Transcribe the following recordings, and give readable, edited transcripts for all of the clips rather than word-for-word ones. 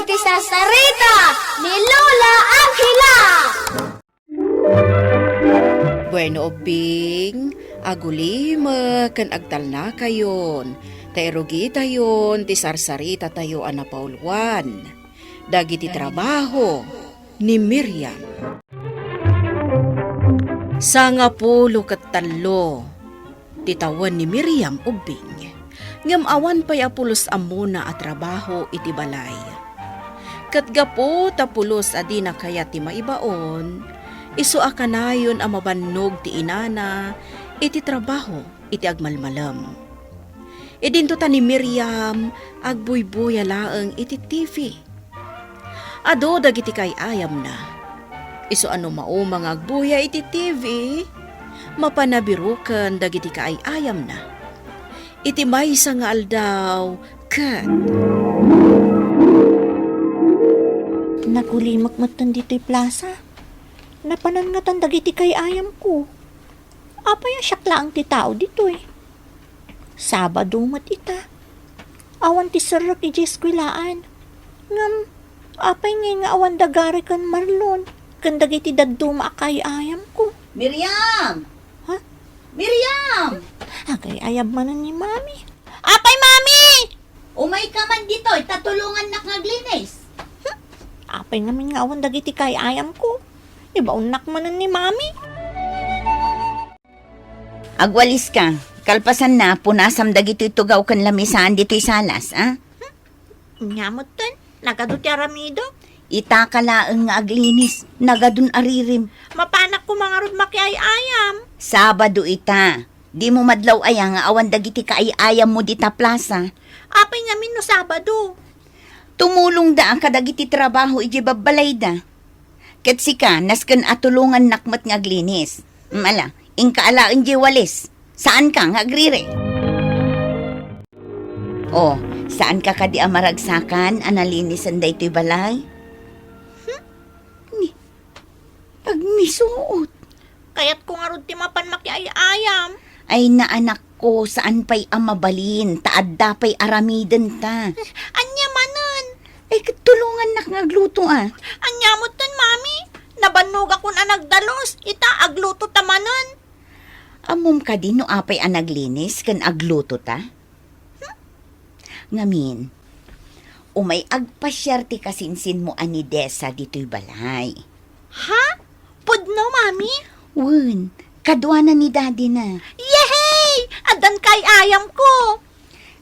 iti sasarita ni Lola Angela. Bueno, Bing, agulima kan agtal na kayon. Tairugi tayon, ti sarsarita tayo anapaulwan. Dagiti trabaho ni Miriam. Sangapulo ket tallo, titawan ni Miriam ubing. Ngem awan pay apulos amuna a trabaho iti balay. Ket gapo tapulos adi na kaya ti maibaon, isu akanayon a mabannog ti inana iti trabaho iti agmalmalam. Idinto ta ni Miriam agbuybuya laeng iti TV. Ado dagiti kay ayam na. Isu ano maumang agbuya iti TV, mapanabirukan dagiti kay ayam na. Iti maysa nga aldaw ket nagulimak matan dito'y plaza. Napanan nga tan dagiti kay ayam ko. Apay asyak laang ti tao dito'y. Sabado mat ita. Awan ti sarap iti eskwelaan. Ngam, apay nga awan dagari kan Marlon. Kan dagiti daduma kay ayam ko. Miriam! Ha? Miriam! Agay ayab manan ni Mami. Apay, Mami! Umay ka man dito, tatulungan na kaglinis. Apay namin nga awan dagiti kay ayam ko. Ibaunak manan ni Mami. Agwalis ka. Kalpasan na, punasam dagito tugaw kan lamisaan dito'y salas, ha? Nyamot tan, nagado ti aramido. Itakalaeng nga aglinis, nagadun aririm. Mapanak ko mga rod makiay ayam. Sabado ita. Di mo madlaw aya nga awan dagiti kaayayam mo dita plaza. Apay namin no Sabado. Tumulong da ang kadagiti trabaho iji babalay da. Ket sika, nasken atulungan nakmat nga aglinis. Mala, ingkaalaan iji walis. Saan ka nga agrire? Oh, saan ka kadi amaragsakan analinisan da ito'y balay? Pagmisuot. Kaya't ko nga rod ti mapan makiay ayam. Ay naanak ko, saan pa'y amabalin, taadda pa'y aramiden ta. Anya manan. Ay katulungan nak ngagluto ah. Anya mo tan, Mami. Nabannog ako na nagdalos. Ita agluto tamanan. Amom ka din no apay ang naglinis kan agluto ta? Ngamin, umay agpasyerte kasinsin mo ani Desa dito'y balay. Ha? Pudno, Mami? Wun, kadwana ni Daddy na. Yehey! Adan kay ayam ko.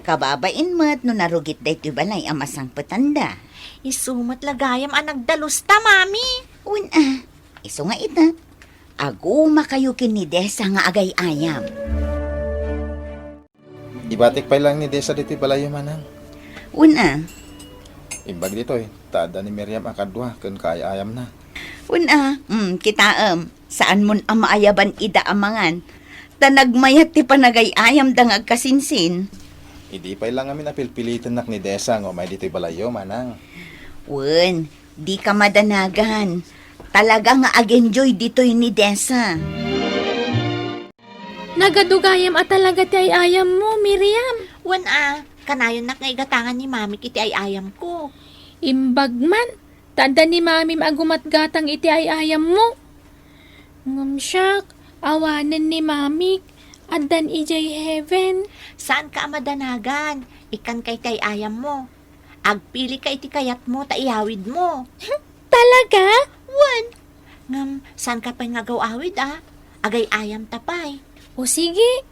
Kababain mo't no narugit dito'y balay ang masang petanda. Isumat lagayam ang nagdalos ta, Mami. Wun iso nga ita. Aguma kayo kin ni Desa nga agay ayam. Ibatik pa lang ni Desa dito'y balayo manang. Wun Imbag dito'y, taada ni Miriam akadwa kan kaayam na. Wun kita saan mon ang maayaban ida amangan. Tanagmayat ti panagay ayam dang agkasinsin. Idi pa lang amin apilpilitan nak ni Desa ngo may dito'y balayo manang. Wun, di ka madanagan. Talaga nga ag-enjoy dito'y ni Desa. Nagadugayam at talaga ti ay ayam mo, Miriam. Wan kanayon nak nga igatangan ni Mami kiti ay ayam ko. Imbagman, tada ni Mami agumatgatang iti ay ayam mo. Ngumsyak, awanan ni Mami, adan ijay heaven. Saan ka madanagan? Ikan kay tay ayam mo. Agpili ka iti kayat mo, taiyawid mo. Talaga? Wan. Ngam, saan ka pa'y ngagaw-awid Agay ayam tapay. O sige.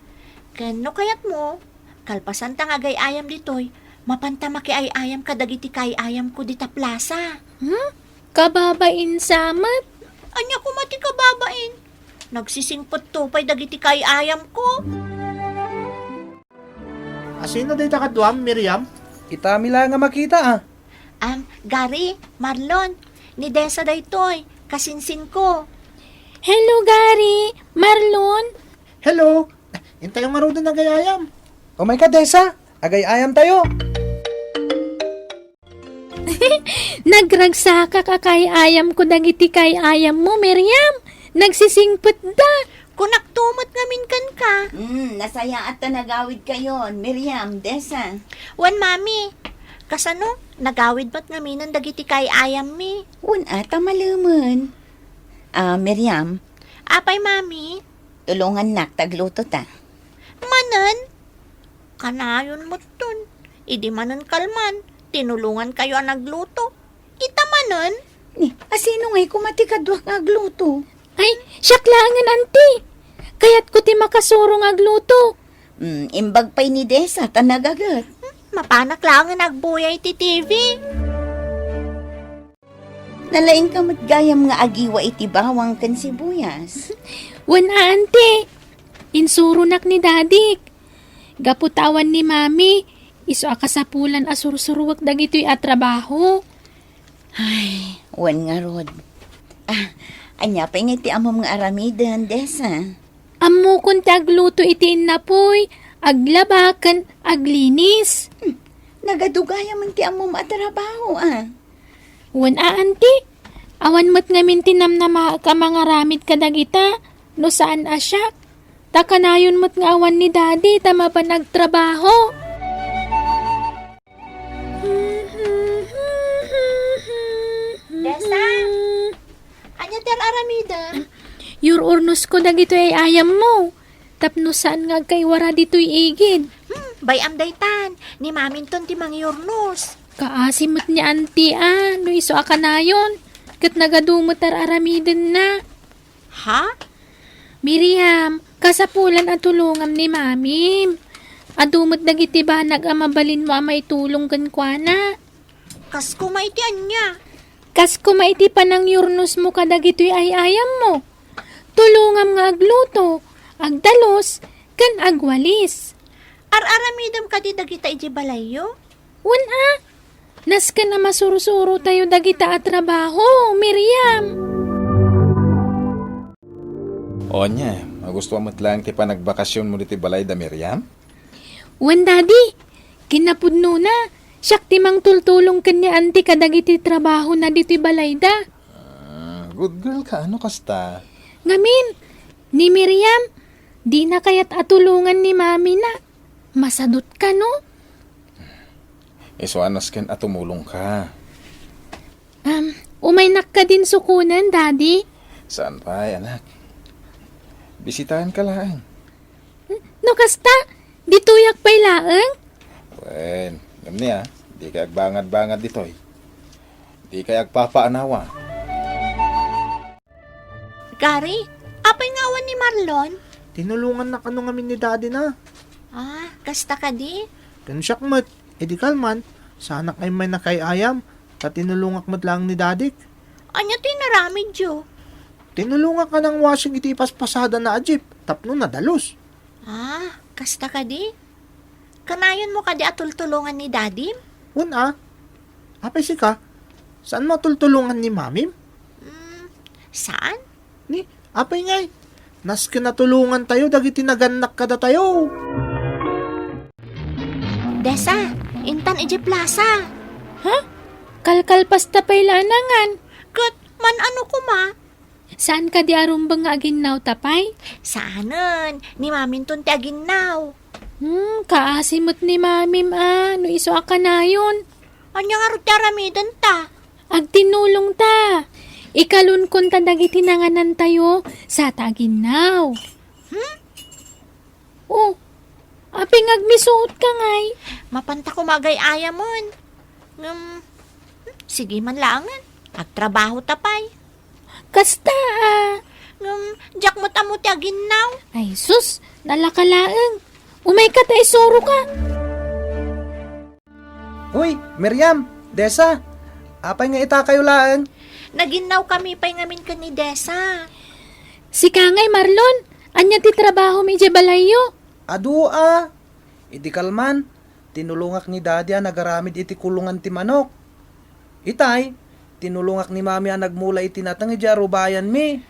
Kano kayat mo? Kalpasan tang agay ayam ditoy, mapanta maki ay ayam kadagiti kay ayam ko dita plaza. Kababain samat. Anya ko mati kababain. Nagsisingpot tupay dagiti kay ayam ko. Asino day takadwam, Miriam? Kita mila nga makita Gary, Marlon, ni Desa daytoy, kasinsin ko. Hello, Gary. Marlon. Hello! Intay ang marudan na gayayam. Oh my God, Desa! Agay ayam tayo! Nagragsaka ka kay ayam ko dagiti kay ayam mo, Miriam. Nagsisingpot da. Kunaktumot ngamin kan ka. Nasaya at nagawid kayon, Miriam, Desa. Wan, Mami, Kasano, nagawid ba't nga minan dagiti kay ayam mi? Una, tamaluman. Miriam, Apay, mami? tulungan nak, tagluto ta. Manan? Kanayon mo tun. Idi manan kalman. Tinulungan kayo ang nagluto. Ita manan? Ni, asino nga'y kumatikadwak nga agluto? Ay, syaklangan, auntie. Kaya't ko ti makasuro nga agluto. Imbag pa'y ni Desa, tanagagat. Mapanak lang nga nagbuyay ti TV. Nalaing ka matgayam nga agiwa iti bawang kan sibuyas. Wala, auntie. Insurunak ni dadik. Gaputawan ni mami. Iso akasapulan asursuruwak dagito'y atrabaho. Ay, wan nga rod. Anya pa nga iti amom nga aramidan, Desa. Ammo kun ti agluto iti inapoy. Aglabakan, aglinis. Nagadugayam ang ti amom atrabaho, Wan auntie. Awan mo't ngamin tinamnama ka mga ramid kadagita. No saan asya? Takanayon mo't nga awan ni daddy tama pa nagtrabaho. Desa? Anya ter aramida? Your urnos ko dagito ay ayam mo. Tapno saan nga kay wara dito'y igid. Bayam daytan. Ni mamin ton ti mangyurnos. Kaasimot ni auntie no iso akanayon. Kat nagadumot aramiden na. Ha? Miriam, kasapulan at tulungam ni mami. Adumot dagiti ba nagamabalin mo amay tulong kan kwa na. Kas kumaitian niya. Kas kumaiti pa ng yurnos mo kadagito'y ay ayam mo. Tulungam nga agluto, agdalos, kan agwalis. Ar-aramidam ka di dagita iji balayo? Wala. Nas ka na masurusuro tayo dagita at trabaho, Miriam. O nya, magustuhan mo't lang ti panagbakasyon mo diti balay da Miriam? Wan daddy, kinapudno na. Siyak timang tultulong kanya anti kadagiti trabaho na diti balayda. Good girl ka, ano kasta? Ngamin, ni Miriam, di na kaya't atulungan ni mami na. Masadot ka no? So anas ken at tumulong ka. Umaynak ka din sukunan, daddy. Saan pa, anak? Bisitahan ka lang. No kasta, dituyak pa'y laeng. Wen, gamni di ka agbangad-bangad ditoy. Di ka agpapaanawa. Gary, apay nga awan ni Marlon? Tinulungan na kano ngamin ni daddy na. Kasta ka di? Kansyak mat, edi kalman, sana kay may nakayayam, ta tinulungak mat lang ni dadik. Anya tinaramid yo? Tinulungan ka ng washing iti paspasada na ajip, tapno na dalos. Kasta ka di? Kanayon mo ka di atultulungan ni daddy? Apay si ka, saan mo tultulungan ni mamim? Saan? Ni, apay ngay, nas kinatulungan tayo, dagiti naganak kada tayo. Desa, intan iji plaza. Kalkalpas tapay lanangan. Kat, man ano ko ma? Saan ka di arumbang nga aginaw tapay? Saanan, ni mamin ton ti aginaw. Kaasimot ni mamim no iso akanayon. Anya nga ro ti aramidan ta? Agtinulong ta. Ikalun kon ta dagiti nanganan tayo sa taginaw. Oh, aping agmisuot ka ngay. Mapanta ko magay-aya mon. Sige man langan. Agtrabaho tapay. Kasta Diyak mo tamo ti aginaw. Ay sus, nalakalaeng. Umay ka tayo suro ka. Uy, Miriam, Desa, apay nga ita kayo laeng. Naginaw kami pa'y ngamin ka ni Desa. Si Kangay Marlon, anya ti trabaho mi je balayo. Adua, iti kalman, tinulungak ni daddy nagaramid iti kulungan ti manok. Itay, tinulungak ni mami nagmula iti natang ijarubayan mi.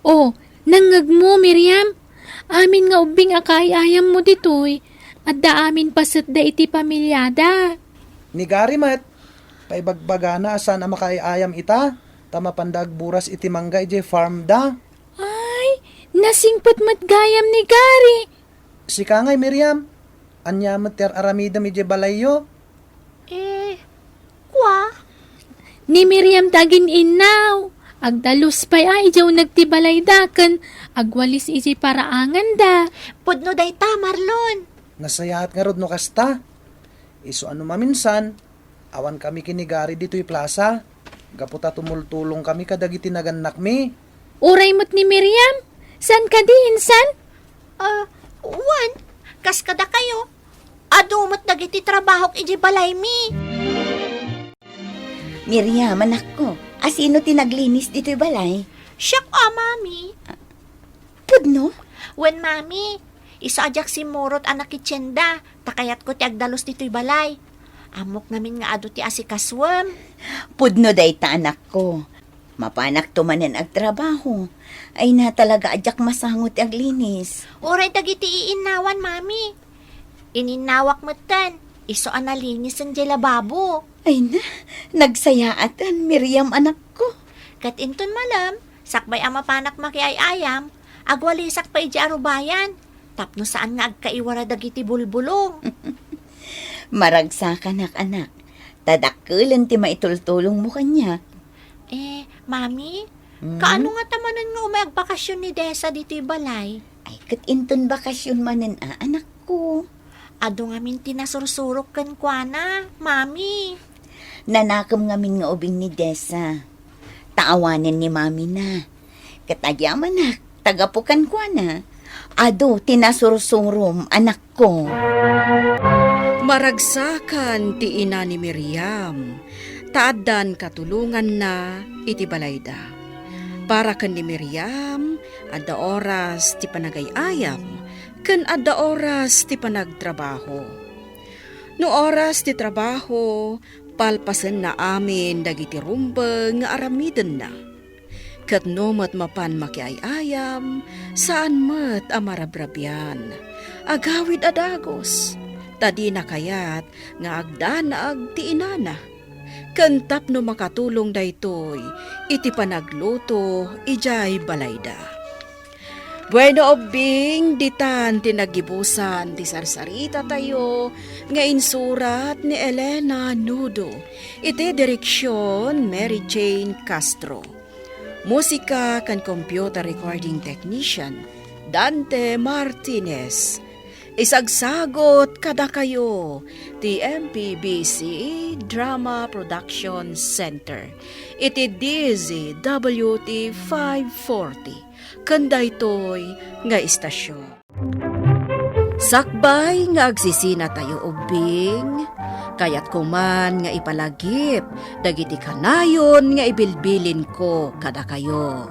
Oh, nangag mo Miriam. Amin nga ubing akay-ayam mo ditoy. At da amin pasit da iti pamilyada. Ni Garimat, paibagbagana asan na makaiayam ita, tama pandag buras iti mangga iti farm da. Ay, nasingpot matgayam ni Gary. Si Kangay Miriam, anya mater aramidam iti balayo. kwa. Ni Miriam dagin inaw. Agdalus pa'y ay jaw nagtibalay da kan agwalis iji paraangan da. Pudno day ta, Marlon. Nasayahat nga rod no kasta. Iso ano maminsan, awan kami kinigari dito'y plaza. Gaputa tumultulong kami kadagiti naganak mi. Uray mo't ni Miriam. San ka di insan? Wan, kas kada kayo. Adumot dagiti trabahok iji balay mi. Miriam, anak ko, asino tinaglinis dito'y balay? Siyak mami. Pudno? Wen, mami. Isa ajak si Murot anak kitsyenda. Takayat ko ti agdalos dito'y balay. Amok namin nga ado ti asikaswam. Pudno day ta, anak ko. Mapanak tumanen ag trabaho. Ay na talaga ajak masangot ag linis. Uray dagiti iinawan, mami. Ininawak mo tan. Iso analinis ang lababo. Ay na, nagsayaatan, Miriam, anak ko. Kat inton malam, sakbay ang mapanak makiayayam, agwalisak pa iji arubayan. Tapno saan nga agkaiwara dagiti bulbulong. Maragsa ka, anak. Tadakkulan ti maitultulong mo kanya. Mami, kaano nga tamanan nga umagbakasyon ni Desa dito'y balay? Ay, kat inton bakasyon manen anak ko. Ado nga min tinasursurok kan kwa na, mami. Nanakam ngamin nga ubing ni Desa. Taawanin ni mami na. Katagyaman na, tagapukan ko na. Ado, tinasursurom, anak ko. Maragsakan ti ina ni Miriam. Taadan katulungan na iti balayda. Para kan ni Miriam, adda oras ti panagayayam, kan adda oras ti panagtrabaho. No oras ti trabaho, palpasen na amin dagiti rumbeng nga aramiden na. Kat no mat mapan makiayayam, saan mat amarabrabyan. Agawid adagos, tadi na kayat nga agdanag ti inana. Kantap no makatulong daytoy, iti panagluto, ijay balayda. Bueno obing, ditan tinagibusan, ti sarsarita tayo, nga insurat ni Elena Nudo, iti direksyon Mary Jane Castro. Musika kan computer recording technician, Dante Martinez. Isagsagot kada kayo, ti MPBC Drama Production Center. Iti DZWT 540. Kanday toy nga istasyon. Sakbay nga agsisina tayo ubing, kayat kuman nga ipalagip, dagiti kanayon nga ibilbilin ko kada kayo.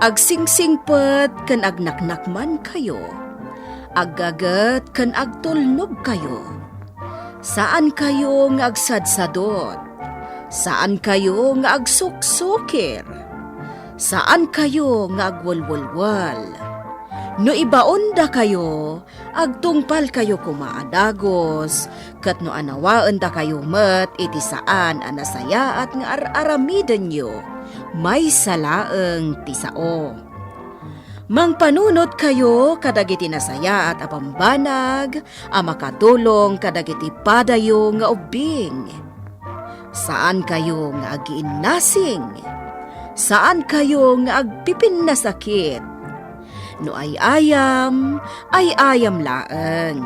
Agsingsingpet kan agnaknakman kayo, aggagat kan agtulnog kayo. Saan kayo nga agsadsadot? Saan kayo nga agsuksukir? Saan kayo nga agwalwalwal? No ibaonda kayo, agtungpal kayo kumaadagos, kat no anawaan da kayo met iti saan anasaya at nga aramiden nyo, may salaeng tisao. Mangpanunot kayo kadagiti nasaya at apambanag, makatulong kadagiti padayo nga ubing. Saan kayo nga agiinnasing? Saan kayo nga agpipin na sakit? No ay ayam laeng.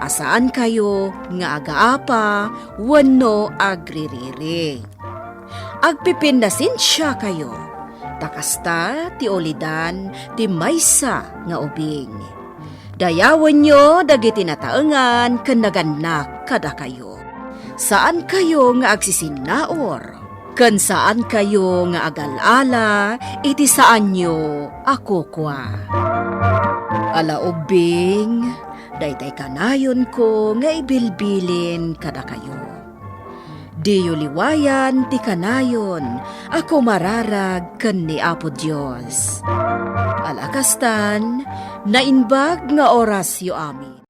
Asaan kayo nga agaapa, wano agririri. Agpipin na sinsya kayo. Takasta ti olidan ti maysa nga ubing. Dayawan nyo dagiti nataengan ken naganak kada kayo. Saan kayo nga agsisinaor? Ken saan kayo nga agalala, iti saan nyo ako kwa. Ala ubing, daytay kanayon ko nga ibilbilin kada kayo. Diyo liwayan ti kanayon, ako mararag ken ni Apo Dios. Alakastan, nainbag nga oras yu amin.